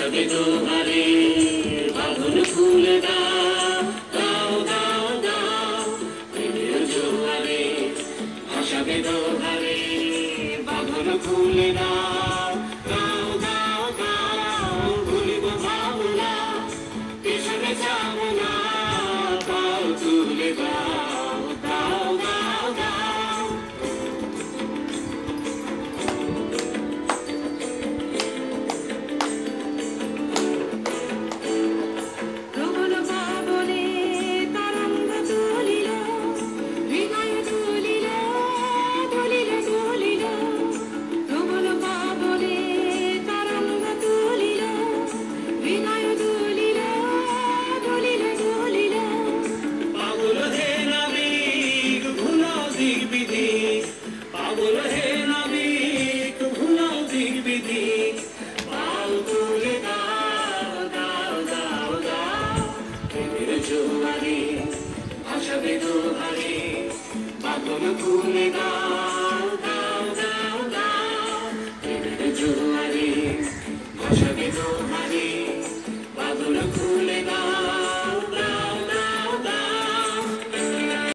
ভাসাবে দোহারে বাঁধন খুলে দাও দাও দাও দাও প্রেমের জোয়ারে ভাসাবে দোহারে বাঁধন খুলে দাও দাও দাও দাও ভুলিব ভাবনা পেছনে যাব না পাও তুলে দাও দাও দাও দাও প্রবল পাবনে তরঙ্গ তুলিল হৃদয় তুলিল তুলিল তুলিল প্রবল পাবনে তরঙ্গ তুলিল হৃদয় তুলিল তুলিল তুলিল পাগল হে নাবিক ভুলাও দিক বিধি পাগল হে নাবিক ভুলাও দিক বিধি পাও তুলে দাও দাও দাও দাও প্রেমের জোয়ারে ভাসাবে দোহারে বাঁধন খুলে দাও দাও দাও দাও প্রেমের জোয়ারে ভাসাবে